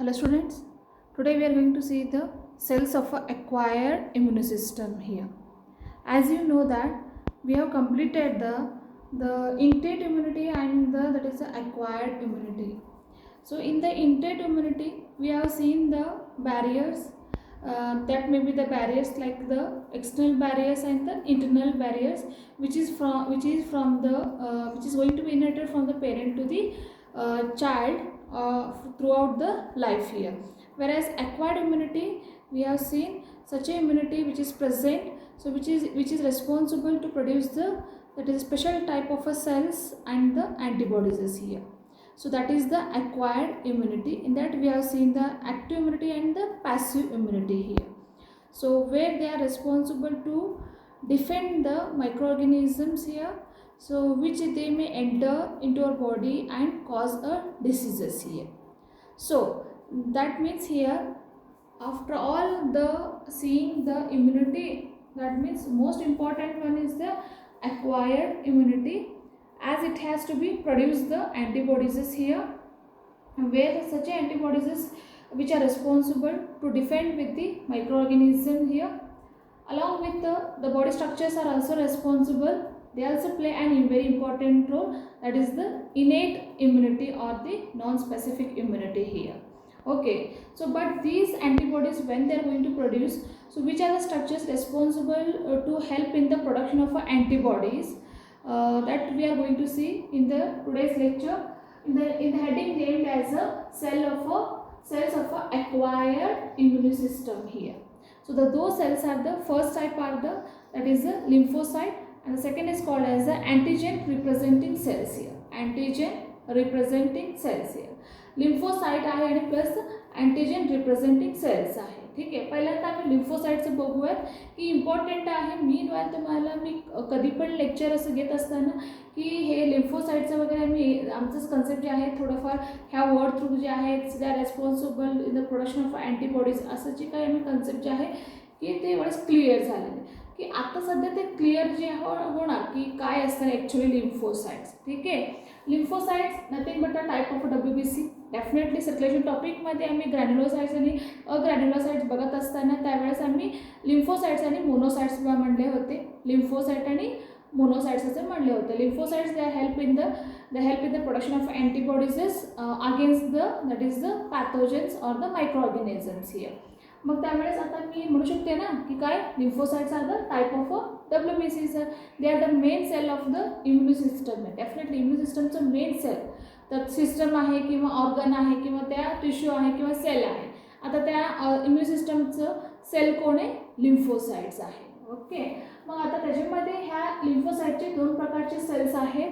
Hello students, today we are going to see the cells of a acquired immune system here. As you know that we have completed the innate immunity and that is the acquired immunity. So in the innate immunity we have seen the barriers that may be the barriers like the external barriers and the internal barriers which is going to be inherited from the parent to the child throughout the life here. Whereas acquired immunity, we have seen such a immunity which is present, so which is responsible to produce the that is a special type of a cells and the antibodies is here. So that is the acquired immunity. In that we have seen the active immunity and the passive immunity here. So where they are responsible to defend the microorganisms here, so which they may enter into our body and cause a diseases here. So that means here, after all the seeing the immunity, that means most important one is the acquired immunity, as it has to be produce the antibodies is here, where such antibodies is which are responsible to defend with the microorganism here. Along with the body structures are also responsible. They also play an very important role, that is the innate immunity or the non-specific immunity here. Okay, so but these antibodies, when they are going to produce, so which are the structures responsible to help in the production of antibodies, that we are going to see in the today's lecture in the heading named as a cells of a acquired immune system here. So those cells are the first type are the that is the lymphocyte, and the second is called as the antigen representing cells here. Antigen representing cells here. Lymphocyte आहे आणि plus antigen representing cells आहे. ठीक आहे, पहिल्यांदा आम्ही लिम्फोसाइटचं बघूयात की important आहे. मीनवाईल तुम्हाला मी कधी पण लेक्चर असं घेत असताना की हे लिम्फोसाइटचं वगैरे मी आमचंच कन्सेप्ट जे आहे थोडंफार ह्या वर्ड थ्रू जे आहेत दे are responsible in the production of antibodies असं जे काही आम्ही कन्सेप्ट जे आहे की ते एवढंच क्लिअर झालेलं की आता सध्या ते क्लिअर जे होणार की काय असतं ॲक्च्युली लिम्फोसाइट्स. ठीक आहे, lymphocytes nothing but a type of WBC. Definitely circulation टॉपिकमध्ये आम्ही ग्रॅन्युलोसाइट्स आणि अग्रॅन्युलोसाइट्स बघत असताना त्यावेळेस आम्ही लिम्फोसाइट्स आणि मोनोसाइट्स म्हणले होते. लिम्फोसाइट आणि मोनोसाइट्स असे म्हणले होते. Lymphocytes they help in the production of antibodies against that is the pathogens or the microorganisms here. मग त्यावेळेस आता मी म्हणू शकते ना की काय lymphocytes are the type of WBC sir. They are the main cell of the immune system. Definitely immune सिस्टमचं मेन सेल तर सिस्टम आहे किंवा ऑर्गन आहे किंवा त्या टिश्यू आहे किंवा सेल आहे. आता त्या इम्युन सिस्टमचं सेल कोण आहे? लिम्फोसाइट्स आहे. ओके, मग आता त्याच्यामध्ये ह्या लिम्फोसाइटचे दोन प्रकारचे सेल्स आहेत.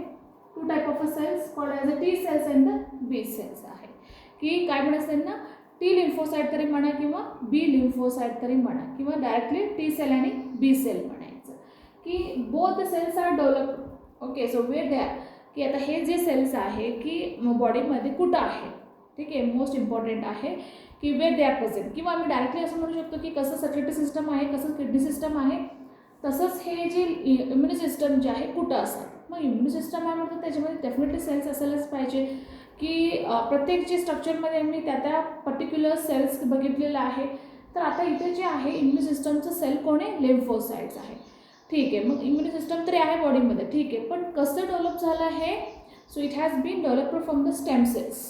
Two type of cells called as a T cells and the B cells आहे. की काय म्हणत त्यांना T लिम्फोसाइट तरी म्हणा किंवा B लिम्फोसाइट तरी म्हणा किंवा डायरेक्टली T सेल आणि B सेल म्हणायचं की both the cells are develop. Okay, so where they are की आता हे जे सेल्स आहे की बॉडीमध्ये कुठं आहे. ठीक आहे, मोस्ट इम्पॉर्टंट आहे की वेर दे आर प्रेझेंट. किंवा आम्ही डायरेक्टली असं म्हणू शकतो की कसं सर्क्युलेटरी सिस्टम आहे, कसं किडनी सिस्टम आहे, तसंच हे जे इम्युन सिस्टम जे आहे कुठं असतात. मग इम्युन सिस्टम आहे म्हणतात त्याच्यामध्ये डेफिनेटली सेल्स असायलाच पाहिजे की प्रत्येक जे स्ट्रक्चरमध्ये आम्ही त्या पर्टिक्युलर सेल्स बघितलेलं आहे. तर आता इथे जे आहे इम्युन सिस्टमचं सेल कोण आहे? लिम्फोसाइट्स आहे. ठीक आहे, मग इम्युन सिस्टम तरी आहे बॉडीमध्ये. ठीक आहे, पण कसं डेव्हलप झालं आहे? So it has been developed from the stem cells.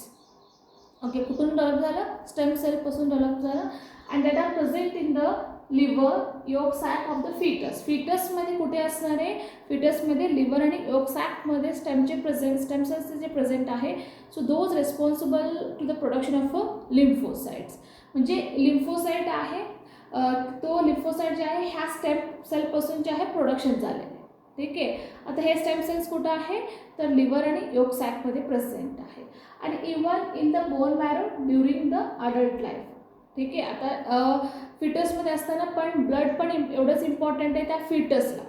Okay, कुठून डेव्हलप झालं? स्टेम सेलपासून डेव्हलप झालं. And that are present in the liver yolk sac of the foetus. फिटसमध्ये कुठे असणार आहे? फिटसमध्ये लिव्हर आणि योक सॅकमध्ये स्टेम सेल्स जे प्रेझेंट आहे. So those responsible to the production of lymphocytes. म्हणजे लिम्फोसाइट आहे तो लिम्फोसाइट जे आहे ह्या स्टेम सेलपासून जे आहे प्रोडक्शन झालेलं आहे. ठीक आहे, आता हे स्टेम सेल्स कुठं आहे? तर लिव्हर आणि योक सॅकमध्ये प्रेझेंट आहे. आणि even in the bone marrow during the adult life. ठीक आहे, आता फिटसमध्ये असताना पण ब्लड पण एवढंच इम्पॉर्टंट आहे त्या फिटसला.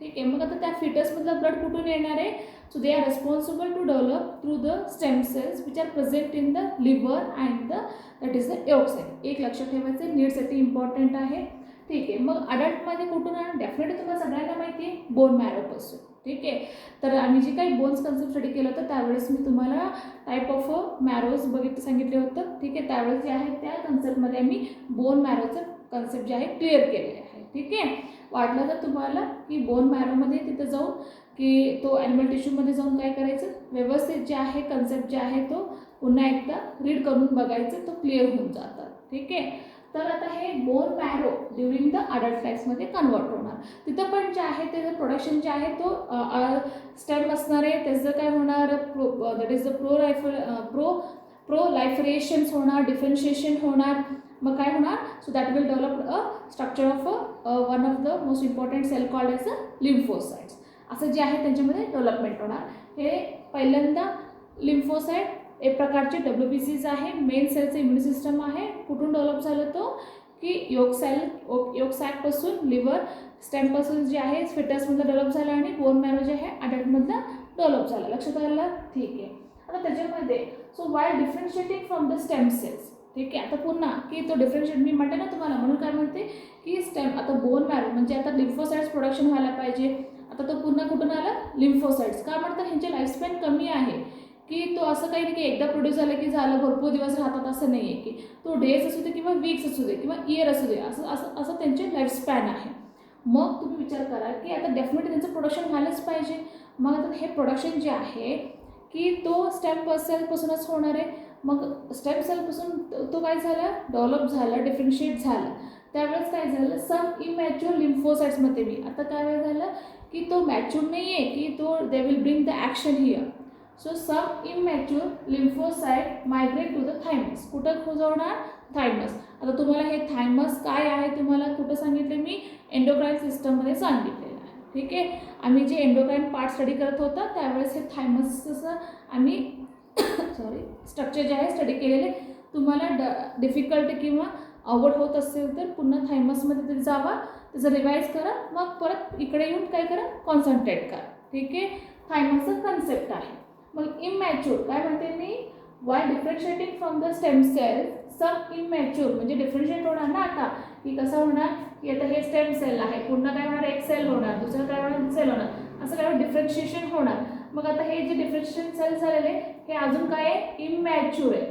ठीक आहे, मग आता त्या फिटसमधलं ब्लड कुठून येणार आहे? So they are responsible to develop through the stem cells which are present in the liver and that is the yolk sac. एक लक्षात ठेवायचं, नीडसाठी इम्पॉर्टंट आहे. ठीक आहे, मग अडल्टमध्ये कुठून आहे? डेफिनेटली तुम्हाला सगळ्यांना माहिती आहे बोन मॅरोपासून. ठीक आहे. तर आम्ही जे काही बोन्स कन्सेप्ट स्टडी केलं होतं त्यावेळेस मी तुम्हाला टाईप ऑफ मॅरोज सांगितले होतं. ठीक आहे. त्यावेळेस जे आहे त्या कन्सेप्टमध्ये आम्ही बोन मॅरोचं कन्सेप्ट जे आहे क्लिअर केलेले आहे. ठीक आहे. वाटलं तर तुम्हाला की बोन मॅरोमध्ये तिथं जाऊन की तो ॲनिमल टिश्यूमध्ये जाऊन काय करायचं, व्यवस्थित जे आहे कन्सेप्ट जे आहे तो पुन्हा एकदा रीड करून बघायचं, तो क्लिअर होऊन जातात. ठीक आहे. तर आता हे bone marrow during the adult लाईफमध्ये कन्वर्ट होणार. तिथं पण जे आहे त्याचं प्रोडक्शन जे आहे तो स्टेम असणार आहे. त्याचं काय होणार, दॅट इज द प्रोलायफरेशन्स होणार, डिफरन्शिएशन होणार. मग काय होणार, so that will develop a structure of one of the most important cell called as a lymphocytes. असं जे आहे त्यांच्यामध्ये डेव्हलपमेंट होणार. हे पहिल्यांदा लिम्फोसाइट एक प्रकारचे WBCs आहे, मेन सेलचं इम्युन सिस्टम आहे. कुठून डेव्हलप झालं तो की योग सॅकपासून, लिव्हर स्टेमपासून जे आहे फिटसमधलं डेव्हलप झालं आणि बोन मॅरो जे आहे अडल्टमधलं डेव्हलप झालं. लक्षात आलं. ठीक आहे. आता त्याच्यामध्ये so why differentiating from the stem cells. ठीक आहे. आता पुन्हा की तो डिफरन्शिएट मी म्हणते ना तुम्हाला, म्हणून काय म्हणते की स्टेम आता बोन मॅरो म्हणजे आता लिम्फोसाइट्स प्रोडक्शन व्हायला पाहिजे. आता तो पुन्हा कुठून आला, लिम्फोसाइट्स. का म्हणतात ह्यांचे लाईफस्पॅन कमी आहे, की तो असं काही नाही की एकदा प्रोड्यूस झालं की झालं भरपूर दिवस राहतात, असं नाही आहे. की तो डेज असू दे किंवा वीक्स असू दे किंवा इयर असू दे, असं असं असं त्यांचे लाईफस्पॅन आहे. मग तुम्ही विचार करा की आता डेफिनेटली त्यांचं प्रोडक्शन व्हायलाच पाहिजे. मग आता हे प्रोडक्शन जे आहे की तो स्टेम सेलपासूनच होणार आहे. मग स्टेम सेलपासून तो काय झाला, डेव्हलप झाला, डिफरन्शिएट झाला. त्यावेळेस काय झालं, सम इमॅच्युअर लिम्फोसाइट्समध्ये मी आता काय झालं की तो मॅच्युअर नाही आहे की तो they will bring the action here. So some immature lymphocyte migrate to the thymus. कुठं खोजवणार, थायमस. आता तुम्हाला हे थायमस काय आहे तुम्हाला कुठं सांगितले, मी एंडोक्राईन सिस्टममध्ये सांगितलेलं आहे. ठीक आहे. आम्ही जे एंडोक्राईन पार्ट स्टडी करत होता त्यावेळेस हे थायमसचं आम्ही स्ट्रक्चर जे आहे स्टडी केलेले. तुम्हाला डिफिकल्ट किंवा अवघड होत असेल तर पुन्हा थायमसमध्ये तरी जावा, त्याचं रिवाईज करा, मग परत इकडे येऊन काय करा, कॉन्सन्ट्रेट करा. ठीक आहे. थायमसचं कन्सेप्ट आहे. मग इमॅच्युअर काय म्हणते मी, why differentiating from the stem cell some immature म्हणजे डिफरन्शिएट होणार ना. आता की कसं होणार की आता हे स्टेम सेल आहे, पुन्हा काय होणार, एक सेल होणार, दुसरं काय होणार, सेल होणार, असं काय डिफरन्शिएशन होणार. मग आता हे जे डिफरन्शिएशन सेल झालेले हे अजून काय आहे, इमॅच्युअर आहे.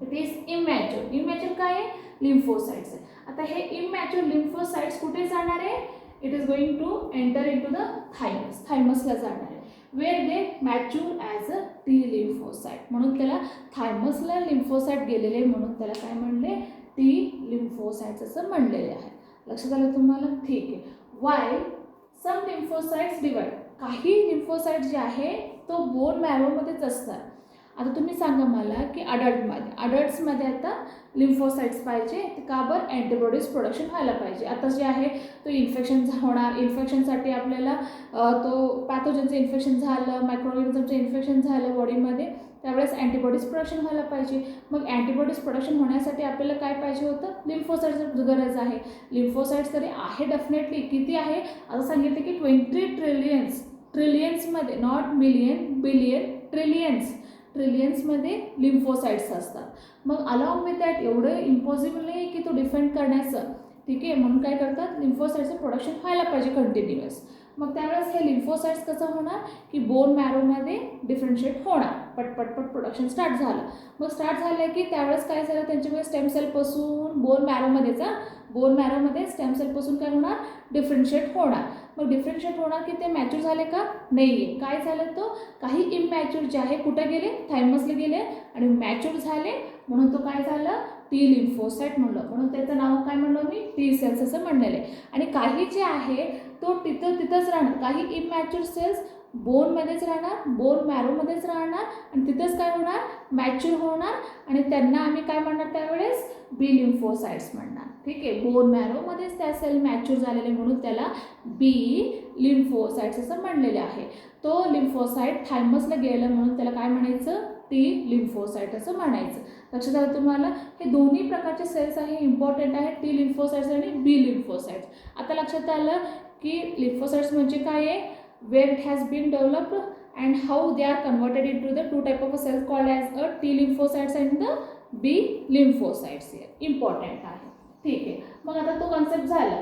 It is immature. इमॅच्युअर काय आहे, लिम्फोसाइट्स आहे. आता हे इमॅच्युअर लिम्फोसाइट्स कुठे जाणार आहे, it is going to enter into the thymus. थायमसला जाणार आहे. Where they mature as a T lymphocyte. म्हणून त्याला थायमसला लिम्फोसाइट गेलेले म्हणून त्याला काय म्हणले, टी लिम्फोसाइट्स असं म्हणलेले आहे. लक्षात आलं तुम्हाला. ठीक आहे. वाय सम लिम्फोसाइट्स डिवाइड. काही लिम्फोसाइट्स जे आहे तो बोन मॅरोमध्येच असतात. आता तुम्ही सांगा मला की अडल्ट्समध्ये आता लिम्फोसाइट्स पाहिजे, का बरं, अँटीबॉडीज प्रोडक्शन व्हायला पाहिजे. आता जे आहे तो इन्फेक्शन होणार. इन्फेक्शनसाठी आपल्याला तो पॅथोजनचं इन्फेक्शन झालं, मायक्रोऑर्गॅनिझमचं इन्फेक्शन झालं बॉडीमध्ये, त्यावेळेस अँटीबॉडीज प्रोडक्शन व्हायला पाहिजे. मग अँटीबॉडीज प्रोडक्शन होण्यासाठी आपल्याला काय पाहिजे होतं, लिम्फोसाइट्सची गरज आहे. लिम्फोसाइट्स तरी आहे डेफिनेटली. किती आहे, आता सांगितलं की 20 ट्रिलियन्समध्ये, नॉट मिलियन, बिलियन, ट्रिलियन्समध्ये लिम्फोसाइट्स असतात. मग अलॉंग विथ दॅट एवढं इम्पॉसिबल नाही की तो डिफेंड करण्याचं. ठीक आहे. म्हणून काय करतात, लिम्फोसाइट्सचं प्रोडक्शन व्हायला पाहिजे कंटिन्युअस. मग त्यावेळेस हे लिम्फोसाइट्स कसं होणार की बोन मॅरोमध्ये डिफरन्शिएट होणार. पटपट प्रोडक्शन स्टार्ट झालं. मग स्टार्ट झालं की त्यावेळेस काय झालं, त्यांच्यामध्ये स्टेम सेलपासून बोन मॅरोमध्ये स्टेम सेलपासून काय होणार, डिफरन्शिएट होणार. मग डिफरन्शिएट होणार की ते मॅच्युअर झाले का, नाही आहे. काय झालं, तो काही इमॅच्युअर जे आहे कुठे गेले, थायमसला गेले आणि मॅच्युअर झाले म्हणून तो काय झालं, टी लिम्फोसाइट म्हणलं. म्हणून त्याचं नाव काय म्हणलं मी, टी सेल्स असं म्हणलेलं आहे. आणि काही जे आहे तो तिथंच राहणार. काही इमॅच्युअर सेल्स बोनमध्येच राहणार, बोन मॅरोमध्येच राहणार आणि तिथंच काय होणार, मॅच्युअर होणार आणि त्यांना आम्ही काय म्हणणार त्यावेळेस, बी लिम्फोसाइट्स म्हणणार. ठीक आहे. बोन मॅरोमध्येच त्या सेल मॅच्युअर झालेले म्हणून त्याला बी लिम्फोसाइट्स असं म्हणलेले आहे. तो लिम्फोसाइट थायमसला गेलं म्हणून त्याला काय म्हणायचं, टी लिम्फोसाइट असं म्हणायचं. लक्षात आलं तुम्हाला. हे दोन्ही प्रकारचे सेल्स आहे, इम्पॉर्टंट आहे, टी लिम्फोसाइट्स आणि बी लिम्फोसाइट्स. आता लक्षात आलं की लिम्फोसाइट्स म्हणजे काय आहे, where it has been developed and how they are converted into the two type of cells called as a T lymphocytes and the B lymphocytes here. Important आहे. ठीक आहे. मग आता तो कन्सेप्ट झाला.